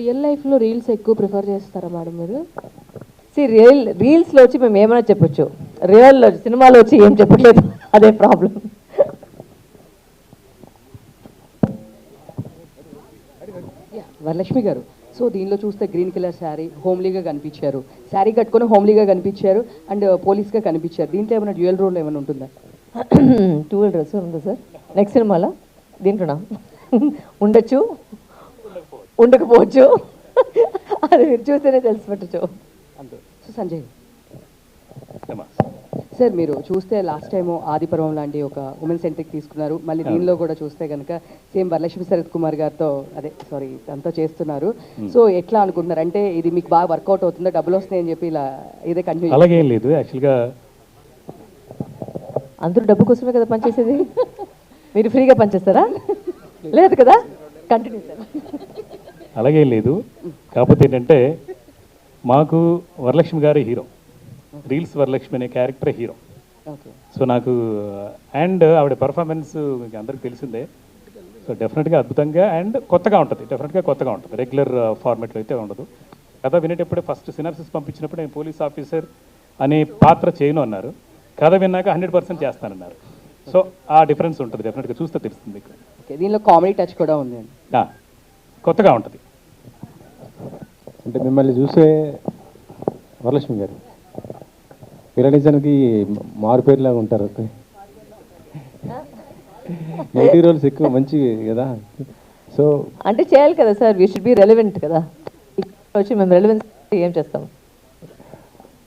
Real లైఫ్లో reels ఎక్కువ prefer చేస్తారా మేడం మీరు? రీల్స్లో వచ్చి మేము ఏమైనా చెప్పొచ్చు, రియల్లో సినిమాలో వచ్చి ఏం చెప్పట్లేదు, అదే ప్రాబ్లం. వరలక్ష్మి గారు, సో దీనిలో చూస్తే గ్రీన్ కలర్ శారీ హోమ్లీగా కనిపించారు, శారీ కట్టుకొని హోమ్లీగా కనిపించారు అండ్ పోలీస్గా కనిపించారు. దీంట్లో ఏమైనా డ్యూయల్ రోల్ ఏమైనా ఉంటుందా? టూవెల్ డ్రెస్ ఉందా సార్ నెక్స్ట్ సినిమాలో? దీంట్లోనా? ఉండొచ్చు, ఉండకపోవచ్చు, అది మీరు చూస్తేనే తెలిసిపెట్టచ్చు. సో సంజయ్ సార్, మీరు చూస్తే లాస్ట్ టైము ఆదిపర్వం లాంటి ఒక ఉమెన్ సెంట్రిక్ తీసుకున్నారు, మళ్ళీ దీనిలో కూడా చూస్తే కనుక సేమ్ వరలక్ష్మి శరత్ కుమార్ గారితో అంతా చేస్తున్నారు. సో ఎట్లా అనుకుంటున్నారు, అంటే ఇది మీకు బాగా వర్కౌట్ అవుతుందా, డబ్బులు వస్తున్నాయని చెప్పి ఇలా ఇదే కంటిన్యూ? అలాగే లేదు, యాక్చువల్గా అందరూ డబ్బు కోసమే కదా పనిచేసేది, మీరు ఫ్రీగా పనిచేస్తారా? లేదు కదా, కంటిన్యూ సార్. అలాగే లేదు, కాకపోతే ఏంటంటే మాకు వరలక్ష్మి గారి హీరో, రీల్స్ వరలక్ష్మి అనే క్యారెక్టర్ హీరో. సో నాకు అండ్ ఆవిడ పర్ఫార్మెన్స్ మీకు అందరికి తెలిసిందే. సో డెఫినెట్గా అద్భుతంగా అండ్ కొత్తగా ఉంటుంది, డెఫినెట్గా కొత్తగా ఉంటుంది, రెగ్యులర్ ఫార్మాట్లో అయితే ఉండదు. కథ వినేటప్పుడే ఫస్ట్ సినాప్సిస్ పంపించినప్పుడు నేను పోలీస్ ఆఫీసర్ అనే పాత్ర చేయను అన్నారు, కథ విన్నాక 100% చేస్తానన్నారు. సో ఆ డిఫరెన్స్ ఉంటుంది, డెఫినెట్గా చూస్తే తెలుస్తుంది మీకు. దీనిలో కామెడీ టచ్ కూడా ఉంది, కొత్తగా ఉంటుంది. అంటే మిమ్మల్ని చూసే వరలక్ష్మి గారు విలనిజానికి మారుపేరులాగా ఉంటారు, నెగిటివ్ రోల్స్ ఎక్కువ మంచి కదా. సో అంటే చేయాలి కదా sir, we should be relevant కదా. వచ్చి మేము రెలవెన్స్ ఏం చేస్తాం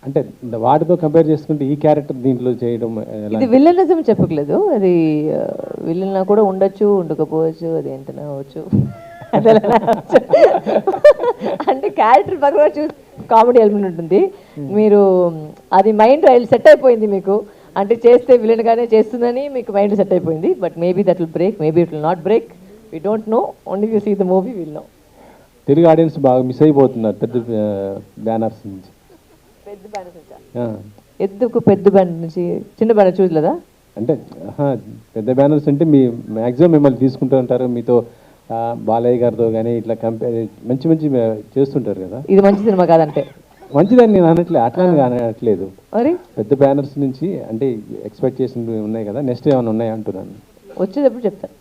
అంటే వాటితో కంపేర్ చేసుకుంటే ఈ క్యారెక్టర్ దీంట్లో చేయడం ఇది విలనిజం చెప్పట్లేదు, అది విలన్ కూడా ఉండొచ్చు, ఉండకపోవచ్చు, అది ఏంటనే అవచ్చు. అంటే క్యారెక్టర్ పక్కన చూసి కామెడీ ఎలిమెంట్ ఉంటుంది. మీరు అది మైండ్ సెట్ అయిపోయింది మీకు, అంటే చేస్తే విలన్ గానే చేస్తుందని మీకు మైండ్ సెట్ అయిపోయింది. But maybe that will break, maybe it will not break, we don't know, only you see the movie will know. Telugu audience బాగా మిస్ అయిపోతున్నారు పెద్ద బ్యానర్స్ నుంచి. పెద్ద బ్యానర్ నుంచి ఎందుకు, పెద్ద బ్యానర్ నుంచి చిన్న బ్యానర్ చూడలేదా? అంటే పెద్ద బ్యానర్స్ అంటే మీ మ్యాక్సిమం మిమ్మల్ని తీసుకుంటూ ఉంటారు, మీతో బాలయ్య గారితో కానీ ఇట్లా కంపేర్ మంచి మంచి చేస్తుంటారు కదా. ఇది మంచి సినిమా కాదంటే మంచిదని నేను అనట్లేదు, అట్లా అనట్లేదు. మరి పెద్ద బ్యానర్స్ నుంచి అంటే ఎక్స్పెక్ట్ చేసి ఉన్నాయి కదా, నెక్స్ట్ ఏమైనా ఉన్నాయా అంటున్నాను. వచ్చేటప్పుడు చెప్తాను.